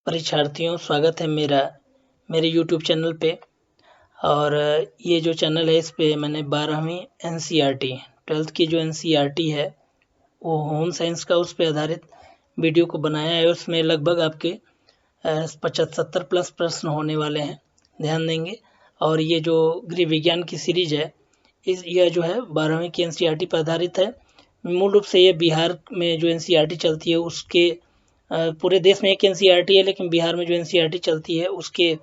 परीक्षार्थियों, स्वागत है मेरे यूट्यूब चैनल पे। और ये जो चैनल है इस पे मैंने 12वीं एनसीईआरटी 12th की जो एनसीईआरटी है वो होम साइंस का उस पे आधारित वीडियो को बनाया है। उसमें लगभग आपके 70 प्लस प्रश्न होने वाले हैं, ध्यान देंगे। और ये जो गृह विज्ञान की सीरीज है यह जो है 12वीं की एनसीईआरटी पर आधारित है। मूल रूप से ये बिहार में जो एनसीईआरटी चलती है उसके पूरे देश में एक एनसीईआरटी है, लेकिन बिहार में जो एनसीईआरटी चलती है उसके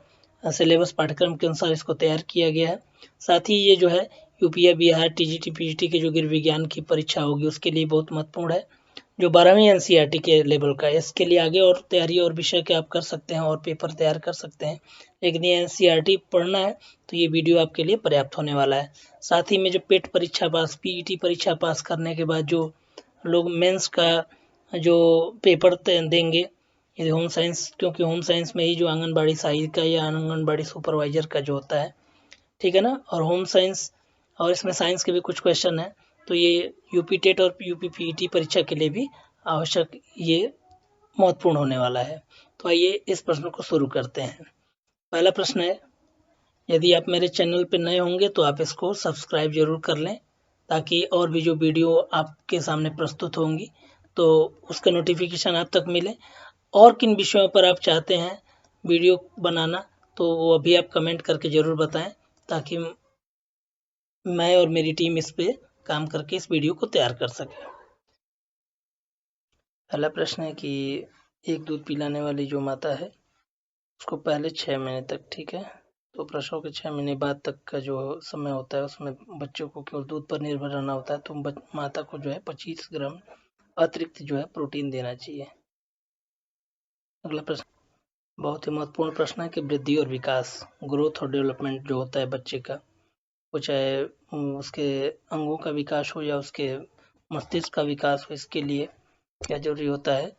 सिलेबस पाठ्यक्रम के अनुसार इसको तैयार किया गया है। साथ ही ये जो है यूपीए बिहार टीजीटी पीजीटी के जो गृह विज्ञान की परीक्षा होगी उसके लिए बहुत महत्वपूर्ण है, जो 12वीं एनसीईआरटी के लेवल का है। इसके लिए आगे और तैयारी और विषय के आप कर सकते हैं और पेपर तैयार कर सकते हैं, लेकिन ये एनसीईआरटी पढ़ना है तो ये वीडियो आपके लिए पर्याप्त होने वाला है। साथ ही में जो पेट परीक्षा पास पीईटी परीक्षा पास करने के बाद जो लोग मेंस का जो पेपर देंगे, ये होम साइंस, क्योंकि होम साइंस में ही जो आंगनबाड़ी सहायिका या आंगनबाड़ी सुपरवाइजर का जो होता है, ठीक है ना। और होम साइंस और इसमें साइंस के भी कुछ क्वेश्चन है, तो ये यूपी टेट और यूपी पीईटी परीक्षा के लिए भी आवश्यक ये महत्वपूर्ण होने वाला है। तो आइए इस प्रश्न को शुरू करते हैं। पहला प्रश्न है, यदि आप मेरे चैनल पर नए होंगे तो आप इसको सब्सक्राइब जरूर कर लें, ताकि और भी जो वीडियो आपके सामने प्रस्तुत होंगी तो उसका नोटिफिकेशन आप तक मिले। और किन विषयों पर आप चाहते हैं वीडियो बनाना तो वो अभी आप कमेंट करके ज़रूर बताएं, ताकि मैं और मेरी टीम इस पे काम करके इस वीडियो को तैयार कर सके। पहला प्रश्न है कि एक दूध पिलाने वाली जो माता है उसको पहले 6 महीने तक, ठीक है, तो प्रसव के 6 महीने बाद तक का जो समय होता है उसमें बच्चों को केवल दूध पर निर्भर रहना होता है, तो माता को जो है 25 ग्राम अतिरिक्त जो है प्रोटीन देना चाहिए। अगला प्रश्न बहुत ही महत्वपूर्ण प्रश्न है कि वृद्धि और विकास, ग्रोथ और डेवलपमेंट जो होता है बच्चे का, वो चाहे उसके अंगों का विकास हो या उसके मस्तिष्क का विकास हो, इसके लिए क्या जरूरी होता है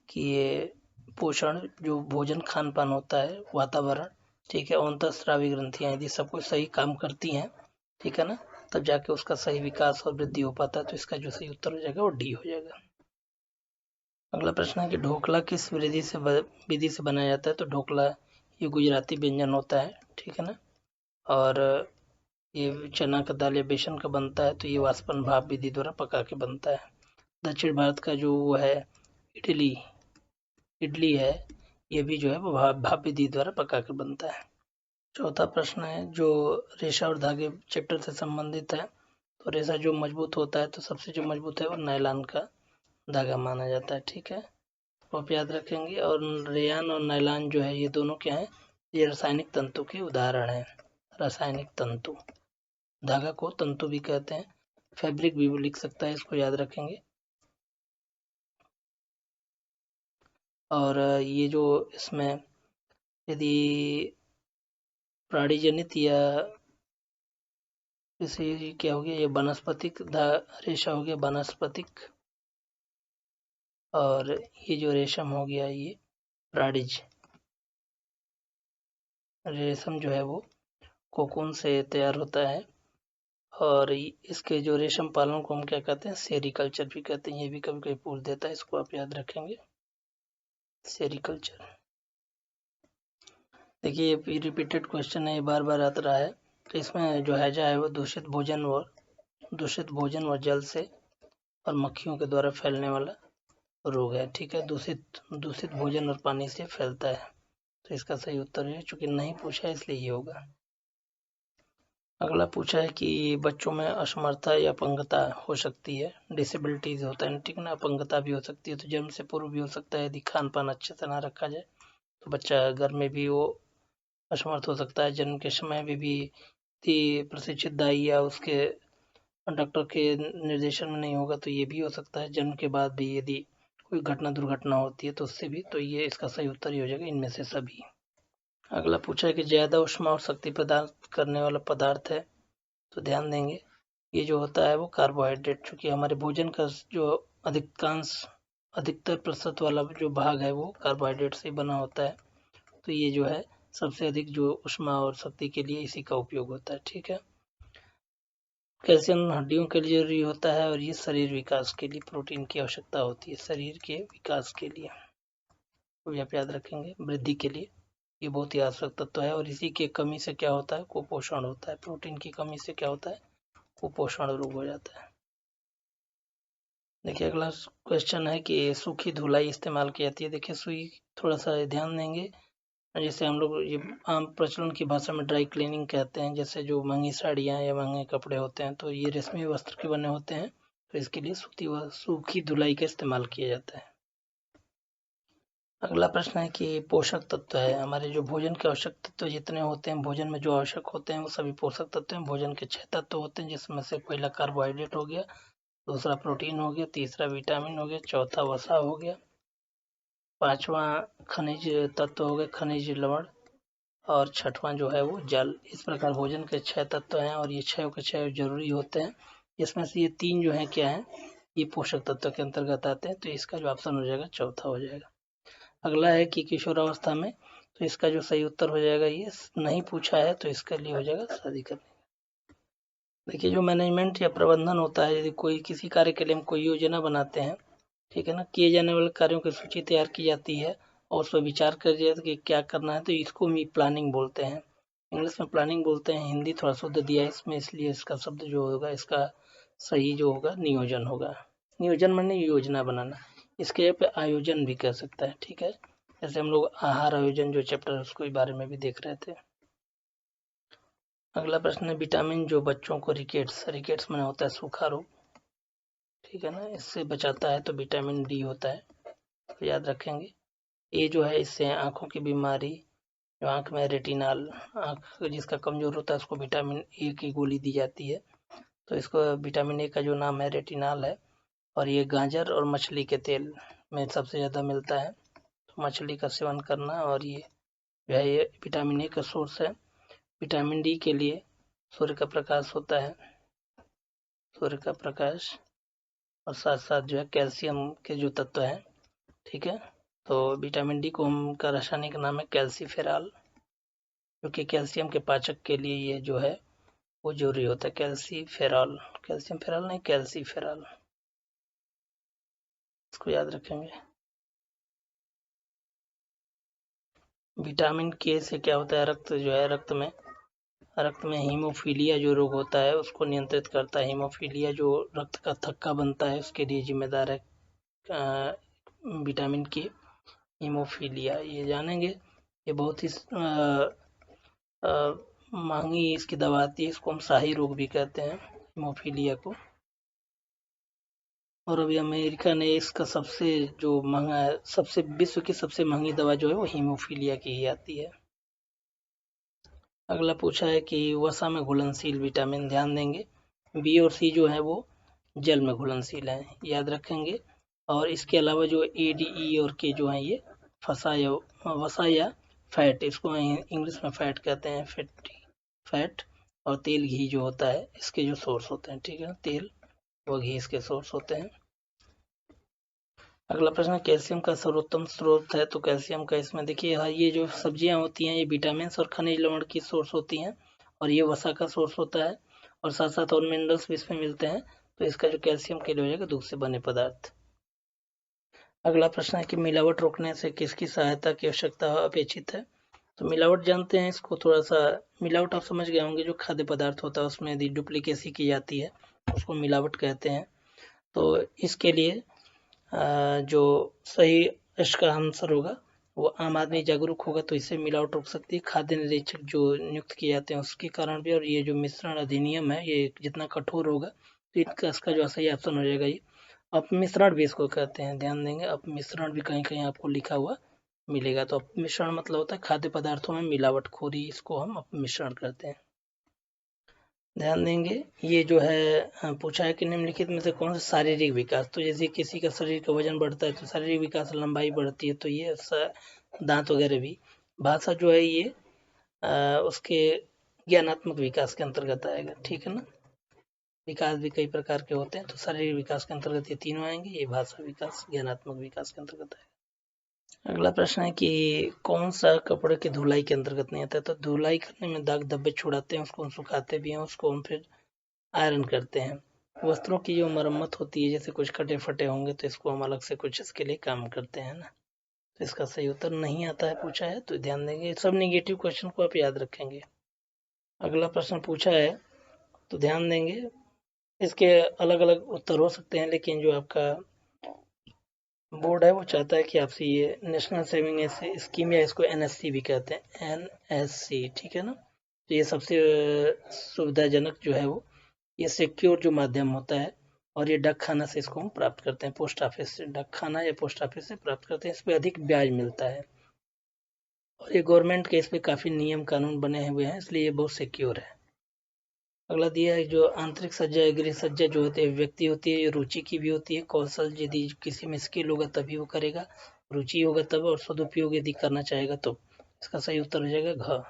कि ये पोषण, जो भोजन खान पान होता है, वातावरण, ठीक है, अंतःस्रावी ग्रंथियां यदि सब कुछ सही काम करती हैं, ठीक है ना, तब जाके उसका सही विकास और वृद्धि हो पाता है। तो इसका जो सही उत्तर हो जाएगा वो डी हो जाएगा। अगला प्रश्न है कि ढोकला किस विधि से बनाया जाता है, तो ढोकला ये गुजराती व्यंजन होता है, ठीक है ना। और ये चना का दाल या बेसन का बनता है, तो ये वाष्पन भाप विधि द्वारा पका के बनता है। दक्षिण भारत का जो वो है इडली है, ये भी जो है वो भाप विधि द्वारा पका के बनता है। चौथा प्रश्न है जो रेशा और धागे चैप्टर से संबंधित है, तो रेशा जो मजबूत होता है तो सबसे जो मजबूत है वो नायलॉन का धागा माना जाता है, ठीक है, तो आप याद रखेंगे। और रेयान और नायलॉन जो है ये दोनों क्या है, ये रासायनिक तंतु के उदाहरण हैं। रासायनिक तंतु, धागा को तंतु भी कहते हैं, फैब्रिक भी लिख सकता है, इसको याद रखेंगे। और ये जो इसमें यदि प्राणीजनित या जैसे क्या हो गया, ये वनस्पतिक रेशा हो गया वनस्पतिक, और ये जो रेशम हो गया ये प्राणिज। रेशम जो है वो कोकून से तैयार होता है, और इसके जो रेशम पालन को हम क्या कहते हैं, सेरीकल्चर भी कहते हैं। ये भी कभी कभी पूछ देता है, इसको आप याद रखेंगे, सेरीकल्चर। देखिए ये रिपीटेड क्वेश्चन है, ये बार बार आता रहा है। तो इसमें जो हैजा है वो दूषित भोजन व जल से और मक्खियों के द्वारा फैलने वाला रोग है, ठीक है। दूषित भोजन और पानी से फैलता है, तो इसका सही उत्तर है, चूंकि नहीं पूछा है इसलिए ये होगा। अगला पूछा है कि बच्चों में असमर्थता या अपंगता हो सकती है, डिसेबिलिटीज होता है, ठीक ना, अपंगता भी हो सकती है, तो जन्म से पूर्व भी हो सकता है, यदि खान पान अच्छे से ना रखा जाए तो बच्चा घर में भी वो असमर्थ हो सकता है। जन्म के समय में भी प्रशिक्षित दाई या उसके डॉक्टर के निर्देशन में नहीं होगा तो ये भी हो सकता है। जन्म के बाद भी यदि कोई दुर्घटना होती है तो उससे भी, तो ये इसका सही उत्तर ही हो जाएगा, इनमें से सभी। अगला पूछा है कि ज्यादा ऊष्मा और शक्ति प्रदान करने वाला पदार्थ है, तो ध्यान देंगे ये जो होता है वो कार्बोहाइड्रेट, चूंकि हमारे भोजन का जो अधिकतर प्रतिशत वाला जो भाग है वो कार्बोहाइड्रेट से बना होता है, तो ये जो है सबसे अधिक जो ऊष्मा और शक्ति के लिए इसी का उपयोग होता है, ठीक है। कैल्शियम हड्डियों के लिए जरूरी होता है, और ये शरीर विकास के लिए प्रोटीन की आवश्यकता होती है, शरीर के विकास के लिए। तो आप याद रखेंगे वृद्धि के लिए ये बहुत ही आवश्यक तत्व है। और इसी की कमी से क्या होता है, कुपोषण होता है। प्रोटीन की कमी से क्या होता है, कुपोषण रोग हो जाता है। देखिए अगला क्वेश्चन है कि सूखी धुलाई इस्तेमाल की जाती है। देखिए सुई, थोड़ा सा ध्यान देंगे। जैसे हम लोग ये आम प्रचलन की भाषा में ड्राई क्लीनिंग कहते हैं। जैसे जो महंगी साड़ियाँ या महंगे कपड़े होते हैं तो ये रेशमी वस्त्र के बने होते हैं, तो इसके लिए सूखी धुलाई का इस्तेमाल किया जाता है। अगला प्रश्न है कि पोषक तत्व है। हमारे जो भोजन के आवश्यक तत्व जितने होते हैं, भोजन में जो आवश्यक होते हैं वो सभी पोषक तत्व हैं। भोजन के 6 तत्व होते हैं, जिसमें से पहला कार्बोहाइड्रेट हो गया, दूसरा प्रोटीन हो गया, तीसरा विटामिन हो गया, चौथा वसा हो गया, पांचवा खनिज तत्व हो गए, खनिज लवण, और छठवां जो है वो जल। इस प्रकार भोजन के 6 तत्व हैं और ये 6 के 6 जरूरी होते हैं। इसमें से ये 3 जो है क्या है, ये पोषक तत्व के अंतर्गत आते हैं, तो इसका जो ऑप्शन हो जाएगा चौथा हो जाएगा। अगला है कि किशोरावस्था में, तो इसका जो सही उत्तर हो जाएगा, ये नहीं पूछा है तो इसके लिए हो जाएगा शादी करने। देखिए जो मैनेजमेंट या प्रबंधन होता है, यदि कोई किसी कार्य के लिए हम कोई योजना बनाते हैं, ठीक है ना, किए जाने वाले कार्यों की सूची तैयार की जाती है और उस पर विचार कर दिया कि क्या करना है, तो इसको भी प्लानिंग बोलते हैं। इंग्लिश में प्लानिंग बोलते हैं, हिंदी थोड़ा शुद्ध दिया है इसमें, इसलिए इसका शब्द जो होगा, इसका सही जो होगा नियोजन होगा। नियोजन माने योजना बनाना, इसके जगह पे आयोजन भी कह सकता है, ठीक है। जैसे हम लोग आहार आयोजन जो चैप्टर है उसके बारे में भी देख रहे थे। अगला प्रश्न है विटामिन जो बच्चों को रिकेट्स माने होता है सूखा रोग, ठीक है ना, इससे बचाता है, तो विटामिन डी होता है, तो याद रखेंगे। ए जो है इससे आंखों की बीमारी, जो आंख में रेटिनाल, आंख जिसका कमजोर होता है उसको विटामिन ए की गोली दी जाती है, तो इसको विटामिन ए का जो नाम है रेटिनाल है। और ये गाजर और मछली के तेल में सबसे ज़्यादा मिलता है, तो मछली का सेवन करना। और ये जो है ये विटामिन ए का सोर्स है। विटामिन डी के लिए सूर्य का प्रकाश होता है, सूर्य का प्रकाश, और साथ साथ जो है कैल्शियम के जो तत्व हैं, ठीक है। तो विटामिन डी को हम का रासायनिक नाम है कैल्सीफेरॉल, क्योंकि कैल्शियम के पाचक के लिए ये जो है वो जरूरी होता है। कैल्सीफेरॉल, कैल्शियम फेरॉल नहीं, कैल्सीफेरॉल, इसको याद रखेंगे। विटामिन के से क्या होता है, रक्त जो है रक्त में हीमोफीलिया जो रोग होता है उसको नियंत्रित करता है। हीमोफीलिया जो रक्त का थक्का बनता है उसके लिए जिम्मेदार है विटामिन के। हीमोफीलिया ये जानेंगे, ये बहुत ही महंगी इसकी दवा आती है, इसको हम शाही रोग भी कहते हैं, हीमोफीलिया को। और अभी अमेरिका ने इसका सबसे जो महंगा है, सबसे विश्व की सबसे महंगी दवा जो है वो हीमोफीलिया की ही आती है। अगला पूछा है कि वसा में घुलनशील विटामिन, ध्यान देंगे बी और सी जो है वो जल में घुलनशील है, याद रखेंगे। और इसके अलावा जो ए डी ई और के जो है ये वसा या फैट, इसको इंग्लिश में फैट कहते हैं, फैट। और तेल घी जो होता है इसके जो सोर्स होते हैं, ठीक है, तेल व घी इसके सोर्स होते हैं। अगला प्रश्न कैल्शियम का सर्वोत्तम स्रोत है, तो कैल्शियम का इसमें देखिए, हाँ, ये जो सब्जियां होती हैं ये विटामिन और खनिज लवण की सोर्स होती हैं, और ये वसा का सोर्स होता है, और साथ साथ और मिनरल्स भी इसमें मिलते हैं, तो इसका जो कैल्शियम के लिए हो जाएगा दूध से बने पदार्थ। अगला प्रश्न है कि मिलावट रोकने से किसकी सहायता की आवश्यकता अपेक्षित है, तो मिलावट जानते हैं, इसको थोड़ा सा, मिलावट आप समझ गए होंगे, जो खाद्य पदार्थ होता है उसमें यदि डुप्लीकेसी की जाती है उसको मिलावट कहते हैं। तो इसके लिए जो सही इसका आंसर होगा वो आम आदमी जागरूक होगा तो इससे मिलावट रोक सकती है। खाद्य निरीक्षक जो नियुक्त किए जाते हैं उसके कारण भी, और ये जो मिश्रण अधिनियम है ये जितना कठोर होगा तो इसका जो सही ऑप्शन हो जाएगा ये अपमिश्रण भी इसको कहते हैं, ध्यान देंगे। अपमिश्रण भी कहीं कहीं आपको लिखा हुआ मिलेगा। तो अपमिश्रण मतलब होता है खाद्य पदार्थों में मिलावटखोरी, इसको हम अपमिश्रण करते हैं, ध्यान देंगे। ये जो है पूछा है कि निम्नलिखित में से कौन सा शारीरिक विकास, तो जैसे किसी का शरीर का वजन बढ़ता है तो शारीरिक विकास लंबाई बढ़ती है, तो ये दांत वगैरह भी। भाषा जो है ये उसके ज्ञानात्मक विकास के अंतर्गत आएगा, ठीक है ना। विकास भी कई प्रकार के होते हैं, तो शारीरिक विकास के अंतर्गत ये तीनों आएंगे, ये भाषा विकास ज्ञानात्मक विकास के अंतर्गत आएगा। अगला प्रश्न है कि कौन सा कपड़े की धुलाई के अंतर्गत नहीं आता है, तो धुलाई करने में दाग धब्बे छुड़ाते हैं, उसको हम सुखाते भी हैं, उसको हम फिर आयरन करते हैं। वस्त्रों की जो मरम्मत होती है, जैसे कुछ कटे फटे होंगे तो इसको हम अलग से कुछ इसके लिए काम करते हैं ना, तो इसका सही उत्तर नहीं आता है पूछा है, तो ध्यान देंगे। सब नेगेटिव क्वेश्चन को आप याद रखेंगे। अगला प्रश्न पूछा है तो ध्यान देंगे। इसके अलग अलग उत्तर हो सकते हैं, लेकिन जो आपका बोर्ड है वो चाहता है कि आपसे ये नेशनल सेविंग स्कीम, या इसको एनएससी भी कहते हैं, एनएससी, ठीक है ना। तो ये सबसे सुविधाजनक जो है वो ये सिक्योर जो माध्यम होता है, और ये डाक खाना से इसको हम प्राप्त करते हैं, पोस्ट ऑफिस से, डाक खाना या पोस्ट ऑफिस से प्राप्त करते हैं। इस पे अधिक ब्याज मिलता है, और ये गवर्नमेंट के इस पे काफी नियम कानून बने हुए हैं, इसलिए ये बहुत सिक्योर है। अगला दिया है जो आंतरिक सज्जा या गृह सज्जा जो होती है व्यक्ति होती है, ये रुचि की भी होती है। कौशल यदि किसी में स्किल होगा तभी वो करेगा, रुचि होगा तब, और सदुपयोग यदि करना चाहेगा तो। इसका सही उत्तर हो जाएगा घ।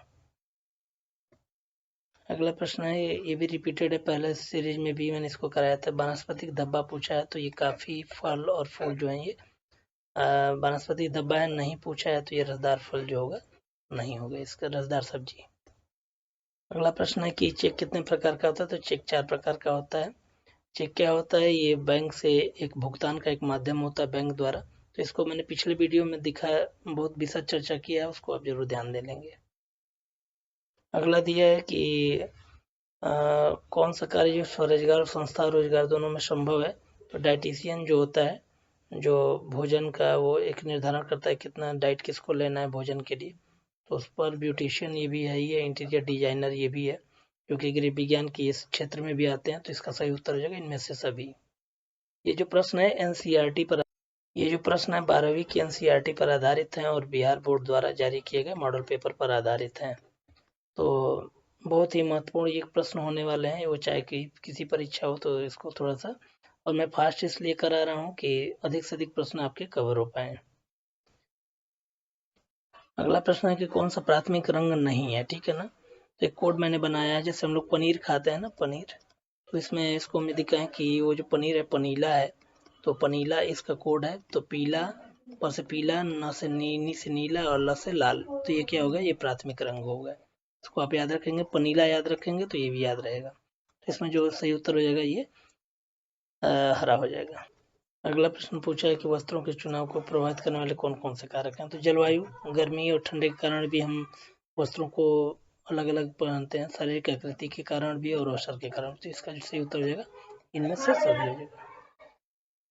अगला प्रश्न है, ये भी रिपीटेड है, पहले सीरीज में भी मैंने इसको कराया था। वनस्पतिक धब्बा पूछा है, तो ये काफी फल और फूल जो है ये वनस्पतिक धब्बा है। नहीं पूछा है तो ये रसदार फल जो होगा नहीं होगा, इसका रसदार सब्जी। अगला प्रश्न है कि चेक कितने प्रकार का होता है, तो चेक 4 प्रकार का होता है। चेक क्या होता है, ये बैंक से एक भुगतान का एक माध्यम होता है, बैंक द्वारा। तो इसको मैंने पिछले वीडियो में दिखाया, बहुत विशद चर्चा किया है, उसको आप जरूर ध्यान दे लेंगे। अगला दिया है कि कौन सा कार्य जो स्वरोजगार और संस्था रोजगार दोनों में संभव है, तो डाइटिशियन जो होता है, जो भोजन का वो एक निर्धारण करता है कितना डाइट किसको लेना है भोजन के लिए, तो उस पर ब्यूटिशियन ये भी है, ये इंटीरियर डिजाइनर ये भी है, जो कि गृह विज्ञान के इस क्षेत्र में भी आते हैं। तो इसका सही उत्तर हो जाएगा इनमें से सभी। ये जो प्रश्न है एनसीईआरटी पर, ये जो प्रश्न है 12वीं की एनसीईआरटी पर आधारित हैं, और बिहार बोर्ड द्वारा जारी किए गए मॉडल पेपर पर आधारित हैं। तो बहुत ही महत्वपूर्ण ये प्रश्न होने वाले हैं, वो चाहे कि किसी परीक्षा हो तो इसको थोड़ा सा, और मैं फास्ट इसलिए करा रहा हूँ कि अधिक से अधिक प्रश्न आपके कवर हो पाए। अगला प्रश्न है कि कौन सा प्राथमिक रंग नहीं है, ठीक है ना। तो एक कोड मैंने बनाया है, जैसे हम लोग पनीर खाते हैं ना, पनीर, तो इसमें इसको हमें दिखा है कि वो जो पनीर है पनीला है, तो पनीला इसका कोड है। तो पीला, ऊपर से पीला, न से नी से नीला, और ल से लाल, तो ये क्या होगा, ये प्राथमिक रंग होगा। इसको आप याद रखेंगे, पनीला याद रखेंगे तो ये भी याद रहेगा। तो इसमें जो सही उत्तर हो जाएगा ये हरा हो जाएगा। अगला प्रश्न पूछा है कि वस्त्रों के चुनाव को प्रभावित करने वाले कौन कौन से कारक हैं, तो जलवायु, गर्मी और ठंडे के कारण भी हम वस्त्रों को अलग अलग पहनते हैं, शारीरिक आकृति के कारण भी और अवसर के कारण। तो इसका जो सही उत्तर हो जाएगा इनमें से सभी हो जाएगा।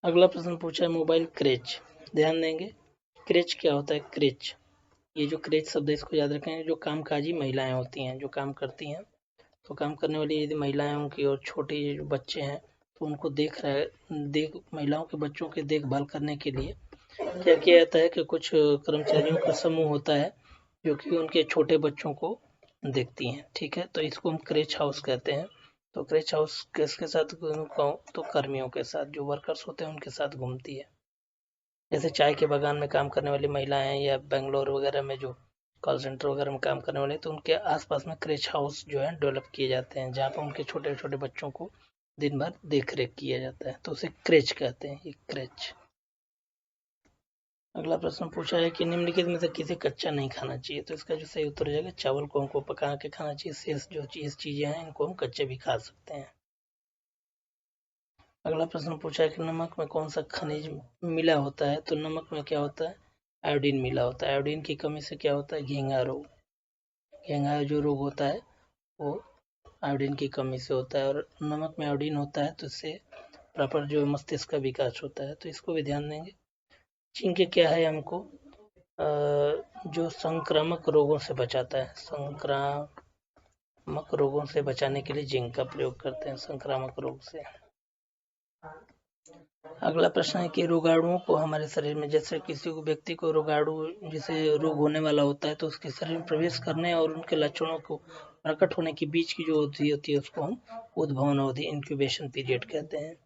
अगला प्रश्न पूछा है मोबाइल क्रेच, ध्यान देंगे। क्रेच क्या होता है, क्रेच, ये जो क्रेच शब्द है इसको याद रखें। जो कामकाजी महिलाएं होती हैं, जो काम करती हैं, तो काम करने वाली यदि महिलाएं होंगी और छोटे जो बच्चे हैं, तो उनको देख महिलाओं के बच्चों के देखभाल करने के लिए क्या किया जाता है कि कुछ कर्मचारियों का समूह होता है जो कि उनके छोटे बच्चों को देखती हैं, ठीक है। तो इसको हम क्रेच हाउस कहते हैं। तो क्रेच हाउस किसके साथ, तो कर्मियों के साथ, जो वर्कर्स होते हैं उनके साथ घूमती है। जैसे चाय के बागान में काम करने वाली महिलाएं, या बेंगलोर वगैरह में जो कॉल सेंटर वगैरह में काम करने वाले, तो उनके आसपास में क्रेच हाउस जो है डेवलप किए जाते हैं, जहाँ पर उनके छोटे छोटे बच्चों को दिन भर देख रेख किया जाता है, तो उसे क्रेच कहते हैं, ये क्रेच। अगला प्रश्न पूछा है कि निम्नलिखित में से किसे कच्चा नहीं खाना चाहिए, तो इसका जो सही उत्तर हो जाएगा चावल को हमको पका के खाना चाहिए, शेष जो चीजें हैं इनको हम कच्चे भी खा सकते हैं। अगला प्रश्न पूछा है कि नमक में कौन सा खनिज मिला होता है, तो नमक में क्या होता है, आयोडीन मिला होता है। आयोडीन की कमी से क्या होता है, घेंघा रोग, घेंघा जो रोग होता है वो आयोडीन की कमी से होता है। और नमक में आयोडीन होता है तो इससे प्रॉपर जो मस्तिष्क का विकास होता है, तो इसको भी ध्यान देंगे। जिंक क्या है, हमको जो संक्रामक रोगों से बचाता है, संक्रामक रोगों से बचाने के लिए जिंक का प्रयोग करते हैं, संक्रामक रोग से। अगला प्रश्न है कि रोगाणुओं को हमारे शरीर में, जैसे किसी को व्यक्ति को रोगाणु जैसे रोग होने वाला होता है, तो उसके शरीर में प्रवेश करने और उनके लक्षणों को प्रकट होने के बीच की जो अवधि होती है उसको हम उद्भवन अवधि, इंक्यूबेशन पीरियड कहते हैं।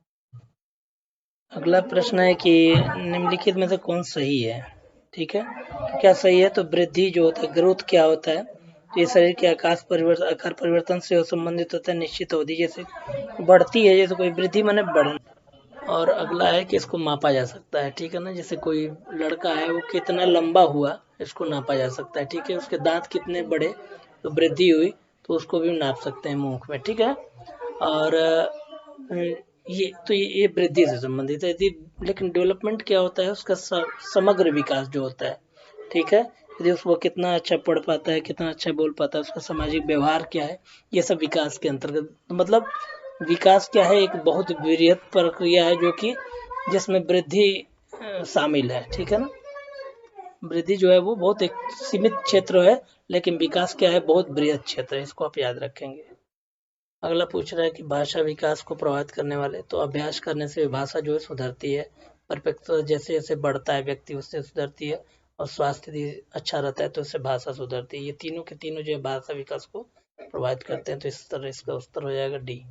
अगला प्रश्न है कि निम्नलिखित में से कौन सही है, ठीक है। तो क्या सही है, तो वृद्धि जो होता है, ग्रोथ क्या होता है, तो ये शरीर के आकार परिवर्तन से संबंधित होता है, निश्चित अवधि जैसे बढ़ती है, जैसे कोई वृद्धि माने बढ़ना। और अगला है कि इसको मापा जा सकता है, ठीक है ना। जैसे कोई लड़का है वो कितना लंबा हुआ, इसको नापा जा सकता है, ठीक है। उसके दांत कितने बड़े, तो वृद्धि हुई, तो उसको भी नाप सकते हैं मुंह में, ठीक है। और ये तो ये वृद्धि से संबंधित है। लेकिन डेवलपमेंट क्या होता है, उसका समग्र विकास जो होता है, ठीक है। यदि वो कितना अच्छा पढ़ पाता है, कितना अच्छा बोल पाता है, उसका सामाजिक व्यवहार क्या है, ये सब विकास के अंतर्गत, मतलब विकास क्या है, एक बहुत वृहद प्रक्रिया है जो कि जिसमें वृद्धि शामिल है, ठीक है ना। वृद्धि जो है वो बहुत एक सीमित क्षेत्र है, लेकिन विकास क्या है, बहुत बृहद क्षेत्र है, इसको आप याद रखेंगे। अगला पूछ रहा है कि भाषा विकास को प्रभावित करने वाले, तो अभ्यास करने से भाषा जो है सुधरती है, परिपक्वता जैसे जैसे बढ़ता है व्यक्ति उससे सुधरती है, और स्वास्थ्य यदि अच्छा रहता है तो उससे भाषा सुधरती है। ये तीनों के तीनों जो है भाषा विकास को प्रभावित करते हैं, तो इस तरह इसका उत्तर हो जाएगा डी।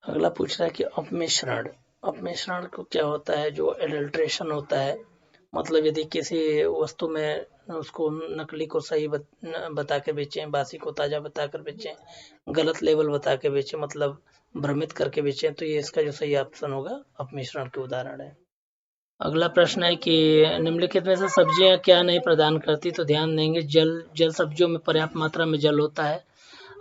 अगला पूछ रहा है कि अपमिश्रण, अपमिश्रण को क्या होता है, जो एडल्ट्रेशन होता है, मतलब यदि किसी वस्तु में उसको नकली को सही बता के बेचें, बासी को ताजा बता कर बेचें, गलत लेबल बता के बेचें, मतलब भ्रमित करके बेचें, तो ये इसका जो सही ऑप्शन होगा अपमिश्रण के उदाहरण है। अगला प्रश्न है कि निम्नलिखित में से सब्जियां क्या नहीं प्रदान करती, तो ध्यान देंगे जल सब्जियों में पर्याप्त मात्रा में जल होता है,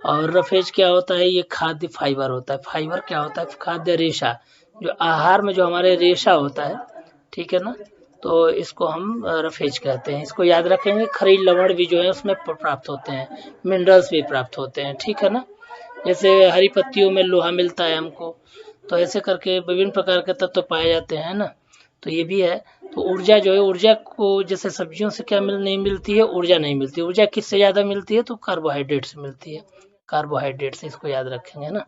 और रफेज क्या होता है, ये खाद्य फाइबर होता है। फाइबर क्या होता है, खाद्य रेशा, जो आहार में जो हमारे रेशा होता है, ठीक है ना, तो इसको हम रफेज कहते हैं। इसको याद रखेंगे। खनिज लवण भी जो है उसमें प्राप्त होते हैं, मिनरल्स भी प्राप्त होते हैं, ठीक है ना। जैसे हरी पत्तियों में लोहा मिलता है हमको, तो ऐसे करके विभिन्न प्रकार के तत्व पाए जाते हैं ना, तो ये भी है। तो ऊर्जा जो है, ऊर्जा को जैसे सब्जियों से क्या नहीं मिलती है, ऊर्जा नहीं मिलती। ऊर्जा किससे ज़्यादा मिलती है, तो कार्बोहाइड्रेट से मिलती है, कार्बोहाइड्रेट से, इसको याद रखेंगे ना।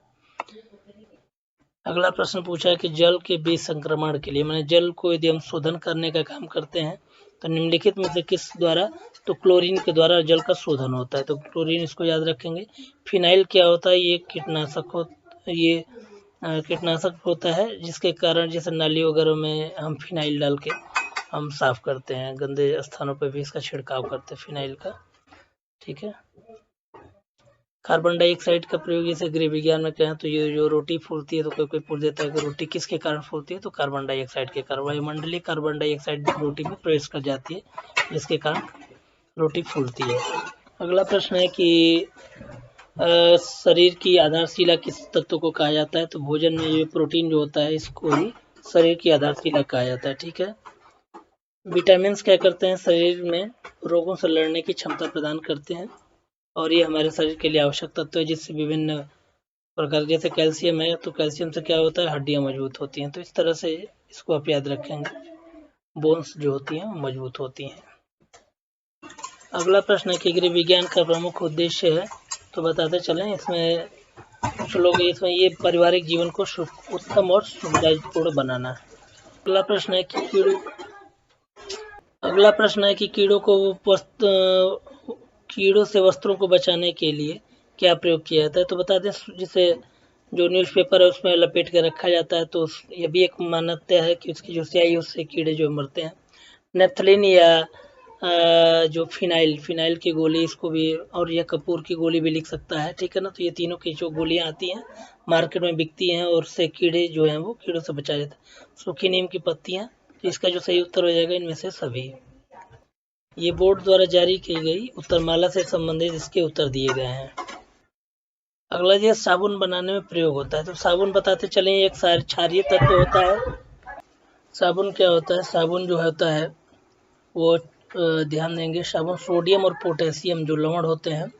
अगला प्रश्न पूछा है कि जल के बीज संक्रमण के लिए, मैंने जल को यदि हम शोधन करने का काम करते हैं, तो निम्नलिखित में से किस द्वारा, तो क्लोरीन के द्वारा जल का शोधन होता है, तो क्लोरीन इसको याद रखेंगे। फिनाइल क्या होता है, ये कीटनाशक होता है, जिसके कारण जैसे नाली वगैरह में हम फिनाइल डाल के हम साफ करते हैं, गंदे स्थानों पर भी इसका छिड़काव करते हैं फिनाइल का, ठीक है। कार्बन डाइऑक्साइड का प्रयोग जैसे गृह विज्ञान में कहें तो ये जो रोटी फूलती है, तो कोई पूछ देता है कि रोटी किसके कारण फूलती है, तो कार्बन डाइऑक्साइड के कारण। वायुमंडलीय कार्बन डाइऑक्साइड रोटी में प्रवेश कर जाती है, जिसके कारण रोटी फूलती है। अगला प्रश्न है कि शरीर की आधारशिला किस तत्व को कहा जाता है, तो भोजन में ये प्रोटीन जो होता है इसको ही शरीर की आधारशिला कहा जाता है, ठीक है। विटामिन क्या करते हैं, शरीर में रोगों से लड़ने की क्षमता प्रदान करते हैं, और ये हमारे शरीर के लिए आवश्यक तत्व है, जिससे विभिन्न प्रकार, जैसे कैल्शियम है, तो कैल्शियम से क्या होता है, हड्डियां मजबूत होती हैं, तो इस तरह से इसको आप याद रखेंगे, बोन्स जो होती हैं मजबूत होती हैं। अगला प्रश्न है कि गृह विज्ञान का प्रमुख उद्देश्य है, तो बताते चलें। इसमें कुछ लोग इसमें ये पारिवारिक जीवन को उत्तम और सुविधापूर्ण बनाना है। अगला प्रश्न है कि कीड़ों से वस्त्रों को बचाने के लिए क्या प्रयोग किया जाता है, तो बता दें, जिसे जो न्यूज़पेपर है उसमें लपेट के रखा जाता है, तो ये भी एक मान्यता है कि उसकी जो स्याही है उससे कीड़े जो मरते हैं। नेफ्थलीन या जो फिनाइल की गोली, इसको भी, और यह कपूर की गोली भी लिख सकता है, ठीक है ना। तो ये तीनों की जो गोलियां आती हैं मार्केट में बिकती हैं, और उससे कीड़े जो हैं वो कीड़ों से बचाया जाता है। सूखी नीम की पत्तियां, तो इसका जो सही उत्तर हो जाएगा इनमें से सभी। ये बोर्ड द्वारा जारी की गई उत्तरमाला से संबंधित इसके उत्तर दिए गए हैं। अगला ये साबुन बनाने में प्रयोग होता है, तो साबुन बताते चलें, एक क्षारीय तत्व होता है। साबुन क्या होता है, साबुन जो होता है वो ध्यान देंगे, साबुन सोडियम और पोटेशियम जो लवण होते हैं,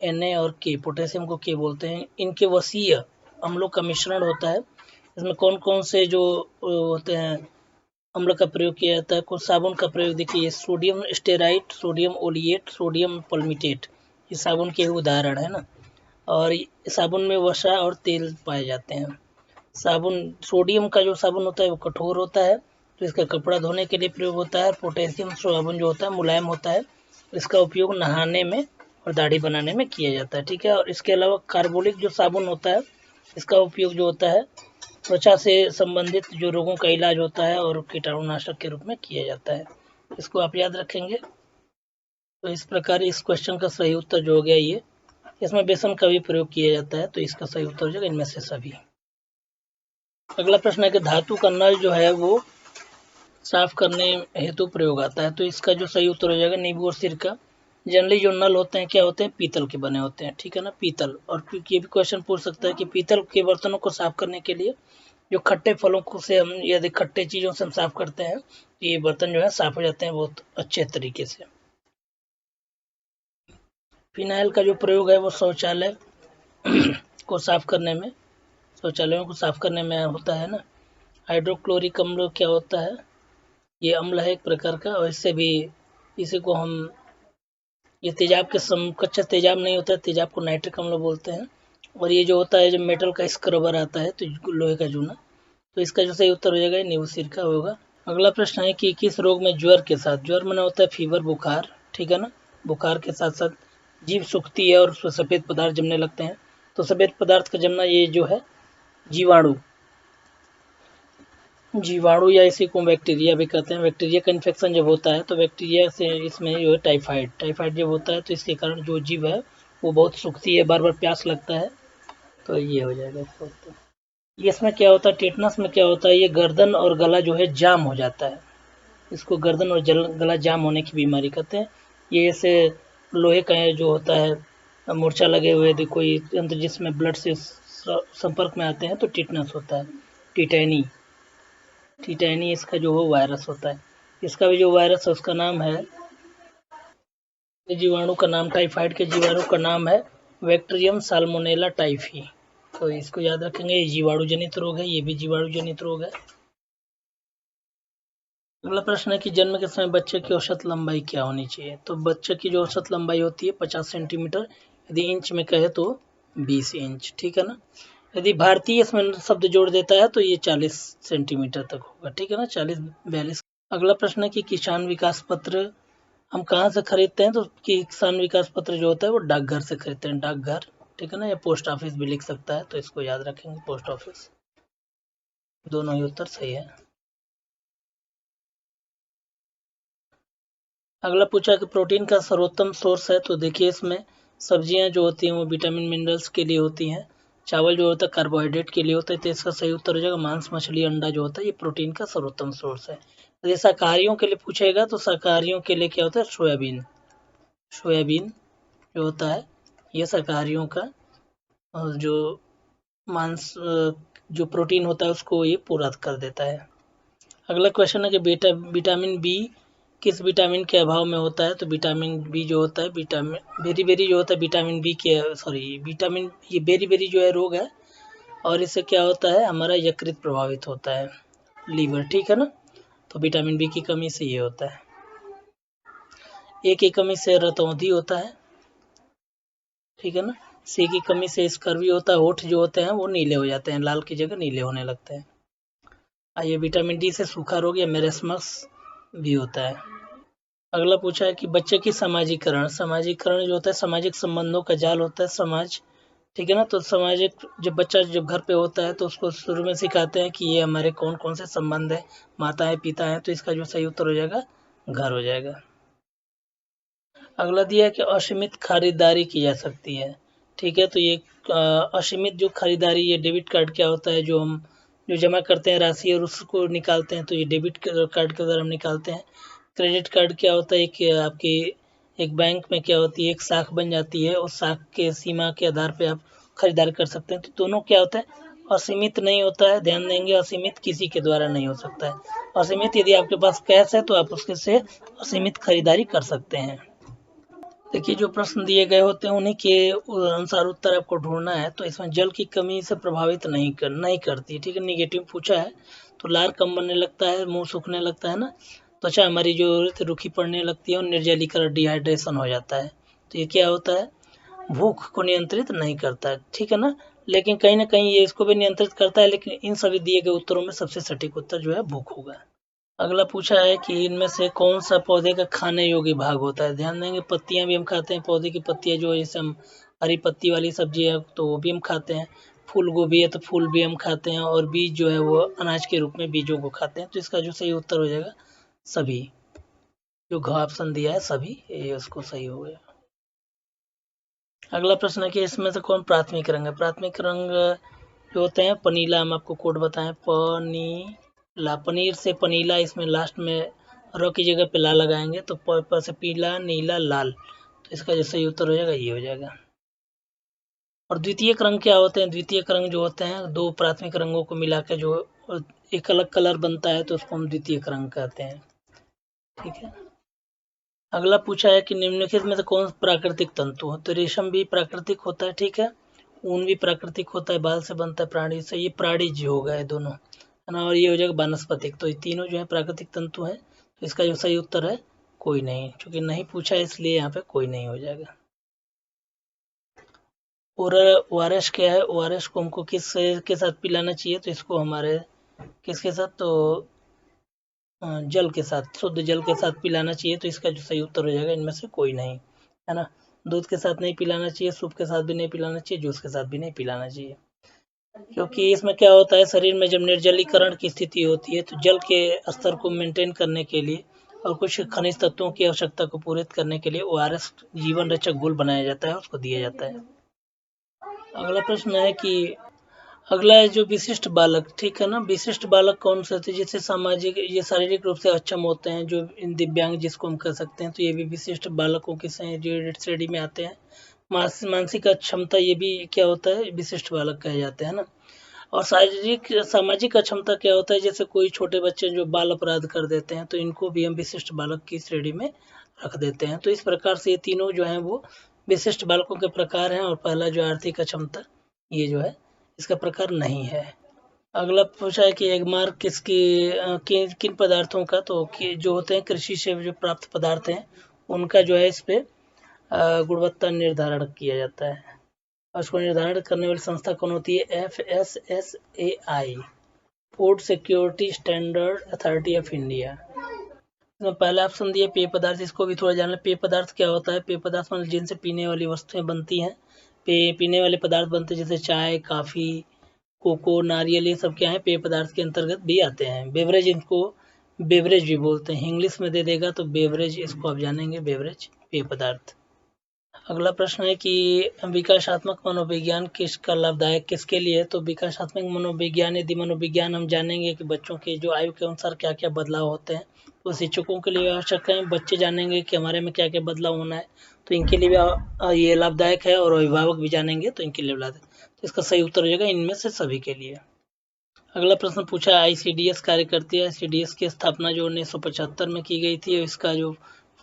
Na और K, पोटेशियम को K बोलते हैं, इनके वसीय अम्लों का मिश्रण होता है। इसमें कौन कौन से जो होते हैं अम्ल का प्रयोग किया जाता है, कुछ साबुन का प्रयोग देखिए, सोडियम स्टेराइट, सोडियम ओलिएट, सोडियम पल्मिटेट, ये साबुन के उदाहरण है ना। और साबुन में वसा और तेल पाए जाते हैं। सोडियम का जो साबुन होता है वो कठोर होता है, तो इसका कपड़ा धोने के लिए प्रयोग होता है। पोटेशियम साबुन जो होता है मुलायम होता है, इसका उपयोग नहाने में और दाढ़ी बनाने में किया जाता है, ठीक है। और इसके अलावा कार्बोलिक जो साबुन होता है, इसका उपयोग जो होता है त्वचा से संबंधित जो रोगों का इलाज होता है और कीटाणुनाशक के रूप में किया जाता है, इसको आप याद रखेंगे। तो इस प्रकार इस क्वेश्चन का सही उत्तर जो हो गया ये, इसमें बेसन का भी प्रयोग किया जाता है, तो इसका सही उत्तर हो जाएगा इनमें से सभी। अगला प्रश्न है कि धातु का नल जो है वो साफ करने हेतु प्रयोग आता है, तो इसका जो सही उत्तर हो जाएगा नींबू और सिरका। जनरली जो नल होते हैं क्या होते हैं, पीतल के बने होते हैं, ठीक है ना, पीतल। और ये भी क्वेश्चन पूछ सकता है कि पीतल के बर्तनों को साफ करने के लिए जो खट्टे फलों को से हम, यदि खट्टे चीज़ों से हम साफ करते हैं, तो ये बर्तन जो है साफ हो जाते हैं बहुत अच्छे तरीके से। फिनाइल का जो प्रयोग है वो शौचालय को साफ करने में, शौचालयों को साफ करने में होता है ना। हाइड्रोक्लोरिक अम्ल क्या होता है, ये अम्ल है एक प्रकार का, और इससे भी इसी को हम, ये तेजाब के कच्चा तेजाब नहीं होता है, तेजाब को नाइट्रिक अम्ल बोलते हैं। और ये जो होता है, जब मेटल का स्क्रबर आता है तो लोहे का जूना, तो इसका जो सही उत्तर हो जाएगा नींबू सिरका होगा। अगला प्रश्न है कि किस रोग में ज्वर के साथ, ज्वर मना होता है फीवर, बुखार, ठीक है ना, बुखार के साथ साथ जीभ सूखती है और उसमें सफ़ेद पदार्थ जमने लगते हैं। तो सफ़ेद पदार्थ का जमना ये जो है जीवाणु, जीवाणु या इसी को बैक्टीरिया भी कहते हैं। बैक्टीरिया का इन्फेक्शन जब होता है तो बैक्टीरिया से इसमें जो है टाइफाइड, टाइफाइड जब होता है तो इसके कारण जो जीभ है वो बहुत सूखती है, बार बार प्यास लगता है, तो ये हो जाएगा इसका उत्तर। ये इसमें क्या होता है, टेटनस में क्या होता है, ये गर्दन और गला जो है जाम हो जाता है, इसको गर्दन और गला जाम होने की बीमारी कहते हैं। ये ऐसे लोहे का जो होता है मूर्छा लगे हुए यदि कोई यंत्र जिसमें ब्लड से संपर्क में आते हैं तो टिटनस होता है। टिटैनी, टिटैनी इसका जो हो वायरस होता है। इसका भी जो वायरस है उसका नाम है, जीवाणु का नाम, टाइफाइड के जीवाणु का नाम है बैक्टीरियम साल्मोनेला टाइफी। तो इसको याद रखेंगे, ये जीवाणु जनित रोग है, ये भी जीवाणु जनित रोग है। अगला प्रश्न है कि जन्म के समय बच्चे की औसत लंबाई क्या होनी चाहिए। तो बच्चे की जो औसत लंबाई होती है 50 सेंटीमीटर, यदि इंच में कहे तो 20 इंच, ठीक है ना। यदि भारतीय इसमें शब्द जोड़ देता है तो ये 40 सेंटीमीटर तक होगा, ठीक है ना, 40-42। अगला प्रश्न है कि किसान विकास पत्र हम कहाँ से खरीदते हैं। तो किसान विकास पत्र जो होता है वो डाकघर से खरीदते हैं, डाकघर, ठीक है ना, या पोस्ट ऑफिस भी लिख सकता है, तो इसको याद रखेंगे पोस्ट ऑफिस। दोनों ही उत्तर सही है। अगला पूछा कि प्रोटीन का सर्वोत्तम सोर्स है। तो देखिए इसमें सब्जियां जो होती हैं वो विटामिन मिनरल्स के लिए होती हैं, चावल जो होता है कार्बोहाइड्रेट के लिए होता है, तो इसका सही उत्तर हो जाएगा मांस, मछली, अंडा जो होता है ये प्रोटीन का सर्वोत्तम सोर्स है। यदि शाकाहारियों के लिए पूछेगा तो शाकाहारियों के लिए क्या होता है, सोयाबीन, सोयाबीन जो होता है ये शाकाहारियों का जो मांस जो प्रोटीन होता है उसको ये पूरा कर देता है। अगला क्वेश्चन है कि विटामिन बी किस विटामिन के अभाव में होता है। तो विटामिन बी जो होता है, विटामिन बेरी बेरी जो होता है विटामिन बी के, सॉरी विटामिन, ये बेरी बेरी जो है रोग है, और इससे क्या होता है हमारा यकृत प्रभावित होता है, लीवर, ठीक है ना। तो विटामिन बी की कमी से ये होता है। ए की कमी से रतौंधी होता है, ठीक है ना। सी की कमी से स्कर्वी होता है, होठ जो होते हैं वो नीले हो जाते हैं, लाल की जगह नीले होने लगते हैं। आइए विटामिन डी से सूखा रोग या मेरेस्मस भी होता है। अगला पूछा है कि बच्चे की सामाजिकरण, सामाजिकरण जो होता है सामाजिक संबंधों का जाल होता है समाज, ठीक है ना। तो सामाजिक जब बच्चा जब घर पे होता है तो उसको शुरू में सिखाते हैं कि ये हमारे कौन कौन से संबंध है, माता है, पिता है, तो इसका जो सही उत्तर हो जाएगा घर हो जाएगा। अगला दिया है कि असीमित खरीदारी की जा सकती है, ठीक है। तो ये असीमित जो खरीदारी, ये डेबिट कार्ड क्या होता है, जो हम जो जमा करते हैं राशि और उसको निकालते हैं, तो ये डेबिट कार्ड के द्वारा हम निकालते हैं। क्रेडिट कार्ड क्या होता है कि आपकी एक बैंक में क्या होती है, एक शाख बन जाती है, उस शाख के सीमा के आधार पे आप खरीदारी कर सकते हैं। तो दोनों क्या होता है, असीमित नहीं होता है, ध्यान देंगे, असीमित किसी के द्वारा नहीं हो सकता है। असीमित यदि आपके पास कैश है तो आप उसके से असीमित खरीदारी कर सकते हैं। देखिए जो प्रश्न दिए गए होते हैं उन्हीं के अनुसार उत्तर आपको ढूंढना है। तो इसमें जल की कमी से प्रभावित नहीं करती, ठीक है। निगेटिव पूछा है तो लार कम बनने लगता है, मुंह सूखने लगता है ना, त्वचा हमारी जो रूखी पड़ने लगती है और निर्जलीकरण, डिहाइड्रेशन हो जाता है। तो ये क्या होता है, भूख को नियंत्रित नहीं करता है, ठीक है ना। लेकिन कहीं ना कहीं ये इसको भी नियंत्रित करता है, लेकिन इन सभी दिए गए उत्तरों में सबसे सटीक उत्तर जो है भूख होगा। अगला पूछा है कि इनमें से कौन सा पौधे का खाने योग्य भाग होता है। ध्यान देंगे पत्तियां भी हम खाते हैं, पौधे की पत्तियां जो है जैसे हम हरी पत्ती वाली सब्जी है तो वो भी हम खाते हैं, फूल गोभी है तो फूल भी हम खाते हैं, और बीज जो है वो अनाज के रूप में बीजों को खाते हैं। तो इसका जो सही उत्तर हो जाएगा सभी, जो घ ऑप्शन दिया है सभी, ये उसको सही हो गया। अगला प्रश्न है कि इसमें से कौन प्राथमिक रंग है। प्राथमिक रंग जो होते हैं पनीला, हम आपको कोड बताएं, पनीला, पनीर से पनीला, इसमें लास्ट में र की जगह पे ला लगाएंगे तो प से पीला, नीला, लाल, तो इसका जो सही उत्तर हो जाएगा ये हो जाएगा। और द्वितीयक रंग क्या होते हैं, द्वितीयक रंग जो होते हैं दो प्राथमिक रंगों को मिलाकर जो एक अलग कलर बनता है तो उसको हम द्वितीयक रंग कहते हैं, ठीक है। अगला पूछा है कि निम्नलिखित में से कौन प्राकृतिक तंतु है, तो रेशम भी प्राकृतिक होता है, ठीक है, ऊन भी प्राकृतिक होता है, बाल से बनता है प्राणी से, ये प्राणिज होगा ये दोनों, है ना, और ये हो जाएगा वानस्पतिक। तो ये तीनों जो है प्राकृतिक तंतु है, तो इसका जो सही उत्तर है कोई नहीं, क्योंकि नहीं पूछा है इसलिए यहाँ पे कोई नहीं हो जाएगा। और ओआरएस क्या है, ओआरएस को हमको किस के साथ पिलाना चाहिए, तो इसको हमारे किसके साथ, तो जल के साथ, शुद्ध जल के साथ पिलाना चाहिए, तो इसका जो सही उत्तर हो जाएगा इनमें से कोई नहीं, है ना। दूध के साथ नहीं पिलाना चाहिए, सूप के साथ भी नहीं पिलाना चाहिए, जूस के साथ भी नहीं पिलाना चाहिए, क्योंकि इसमें क्या होता है, शरीर में जब निर्जलीकरण की स्थिति होती है तो जल के स्तर को मेंटेन करने के लिए और कुछ खनिज तत्वों की आवश्यकता को पूरित करने के लिए ओआरएस जीवन रक्षक घोल बनाया जाता है, उसको दिया जाता है। अगला प्रश्न है कि अगला है जो विशिष्ट बालक, ठीक है ना, विशिष्ट बालक कौन से होते हैं, जैसे सामाजिक, ये शारीरिक रूप से अक्षम होते हैं, जो इन दिव्यांग जिसको हम कह सकते हैं, तो ये भी विशिष्ट बालकों की श्रेणी में आते हैं। मानसिक अक्षमता, ये भी क्या होता है, विशिष्ट बालक कहे जाते हैं ना। और शारीरिक सामाजिक अक्षमता क्या होता है, जैसे कोई छोटे बच्चे जो बाल अपराध कर देते हैं, तो इनको भी हम विशिष्ट बालक की श्रेणी में रख देते हैं। तो इस प्रकार से ये तीनों जो हैं वो विशिष्ट बालकों के प्रकार हैं, और पहला जो आर्थिक अक्षमता, ये जो है इसका प्रकार नहीं है। अगला पूछा है कि एगमार्क किन पदार्थों का, तो जो होते हैं कृषि से जो प्राप्त पदार्थ हैं उनका जो है इस पे गुणवत्ता निर्धारण किया जाता है, और उसको निर्धारण करने वाली संस्था कौन होती है, FSSAI, food security standard authority of India. इसमें पहला ऑप्शन दिया पेय पदार्थ, इसको भी थोड़ा जान लें। पेय पदार्थ क्या होता है, पेय पदार्थ मतलब जिनसे पीने वाली वस्तुएं बनती हैं, पीने वाले पदार्थ बनते हैं, जैसे चाय, काफ़ी, कोको, नारियल, ये सब क्या है, पेय पदार्थ के अंतर्गत भी आते हैं। बेवरेज, इनको बेवरेज भी बोलते हैं, इंग्लिश में दे देगा तो बेवरेज, इसको आप जानेंगे, बेवरेज पेय पदार्थ। अगला प्रश्न है कि विकासात्मक मनोविज्ञान किसका लाभदायक किसके लिए है, तो विकासात्मक मनोविज्ञान, यदि मनोविज्ञान हम जानेंगे कि बच्चों के जो आयु के अनुसार क्या क्या बदलाव होते हैं, तो शिक्षकों के लिए आवश्यक है, बच्चे जानेंगे कि हमारे में क्या क्या बदलाव होना है, तो इनके लिए भी ये लाभदायक है, और अभिभावक भी जानेंगे तो इनके लिए लाभदायक, तो इसका सही उत्तर हो जाएगा इनमें से सभी के लिए। अगला प्रश्न पूछा ICDS कार्य करती है, ICDS की स्थापना जो 1975 में की गई थी, इसका जो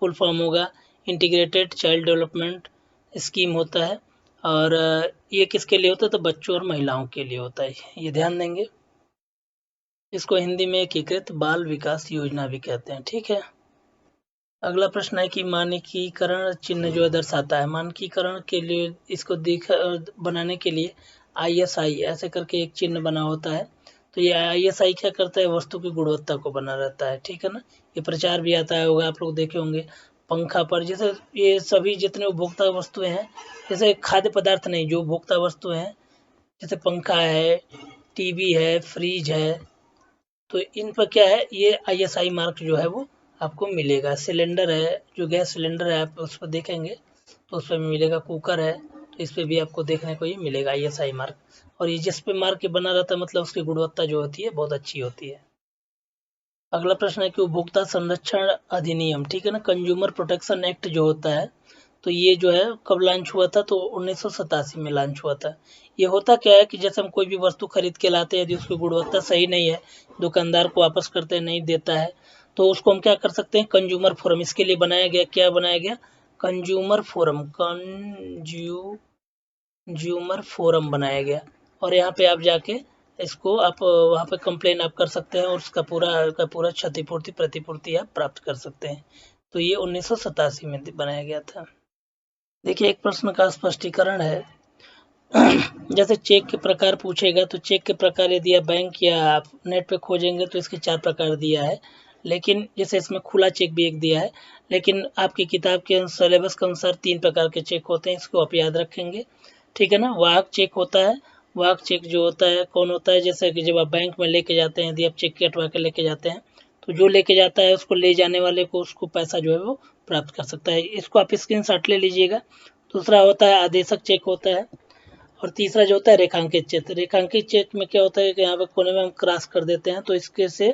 फुल फॉर्म होगा इंटीग्रेटेड चाइल्ड डेवलपमेंट स्कीम होता है, और ये किसके लिए होता है, तो बच्चों और महिलाओं के लिए होता है, ये ध्यान देंगे। इसको हिंदी में एकीकृत बाल विकास योजना भी कहते हैं, ठीक है। अगला प्रश्न है कि मानकीकरण चिन्ह जो है दर्शाता है, मानकीकरण के लिए इसको बनाने के लिए ISI ऐसे करके एक चिन्ह बना होता है, तो ये ISI क्या करता है, वस्तु की गुणवत्ता को बना रहता है, ठीक है ना। ये प्रचार भी आता है, होगा आप लोग देखे होंगे पंखा पर, जैसे ये सभी जितने उपभोक्ता वस्तुएं हैं, जैसे खाद्य पदार्थ नहीं, जो उपभोक्ता वस्तुएं हैं, जैसे पंखा है, टीवी है, फ्रिज है, तो इन पर क्या है, ये ISI मार्क जो है वो आपको मिलेगा। सिलेंडर है, जो गैस सिलेंडर है, आप उस पर देखेंगे तो उस पर मिलेगा। कुकर है, तो इस पर भी आपको देखने को ये मिलेगा ISI मार्क, और ये जिस पे मार्क बना रहता है मतलब उसकी गुणवत्ता जो होती है बहुत अच्छी होती है। अगला प्रश्न है कि उपभोक्ता संरक्षण अधिनियम, ठीक है ना, कंज्यूमर प्रोटेक्शन एक्ट जो होता है, तो ये जो है कब लॉन्च हुआ था, तो 1987 में लॉन्च हुआ था। ये होता क्या है कि जैसे हम कोई भी वस्तु खरीद के लाते हैं, यदि उसकी गुणवत्ता सही नहीं है, दुकानदार को वापस करते नहीं देता है, तो उसको हम क्या कर सकते हैं, कंज्यूमर फोरम, इसके लिए बनाया गया, क्या बनाया गया, कंज्यूमर फोरम, कंज्यूमर फोरम बनाया गया, और यहाँ पे आप जाके इसको आप वहाँ पे कंप्लेन आप कर सकते हैं, और उसका पूरा क्षतिपूर्ति प्रतिपूर्ति आप प्राप्त कर सकते हैं। तो ये 1987 में बनाया गया था। देखिए एक प्रश्न का स्पष्टीकरण है जैसे चेक के प्रकार पूछेगा, तो चेक के प्रकार यदि आप बैंक या आप नेट पे खोजेंगे तो इसके 4 प्रकार दिया है, लेकिन जैसे इसमें खुला चेक भी एक दिया है, लेकिन आपकी किताब के सिलेबस के अनुसार 3 प्रकार के चेक होते हैं, इसको आप याद रखेंगे, ठीक है ना। वाहक चेक होता है, वाहक चेक जो होता है कौन होता है, जैसे कि जब आप बैंक में लेके जाते हैं, यदि आप चेक कटवा के लेके जाते हैं, तो जो लेके जाता है उसको ले जाने वाले को उसको पैसा जो है वो प्राप्त कर सकता है, इसको आप स्क्रीनशॉट ले लीजिएगा। दूसरा होता है आदेशक चेक होता है, और तीसरा जो होता है रेखांकित चेक। रेखांकित चेक में क्या होता है कि यहाँ पे कोने में हम क्रॉस कर देते हैं, तो इसके से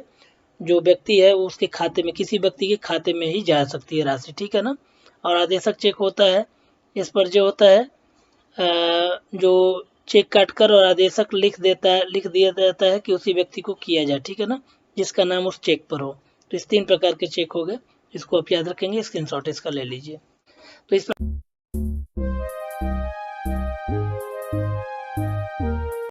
जो व्यक्ति है वो उसके खाते में, किसी व्यक्ति के खाते में ही जा सकती है राशि, ठीक है ना। और आदेशक चेक होता है, इस पर जो होता है जो चेक काटकर और आदेशक लिख दिया जाता है कि उसी व्यक्ति को किया जाए, ठीक है ना, जिसका नाम उस चेक पर हो। तो इस 3 प्रकार के चेक हो गए। इसको आप याद रखेंगे, स्क्रीनशॉट इसका ले लीजिए। तो इसमें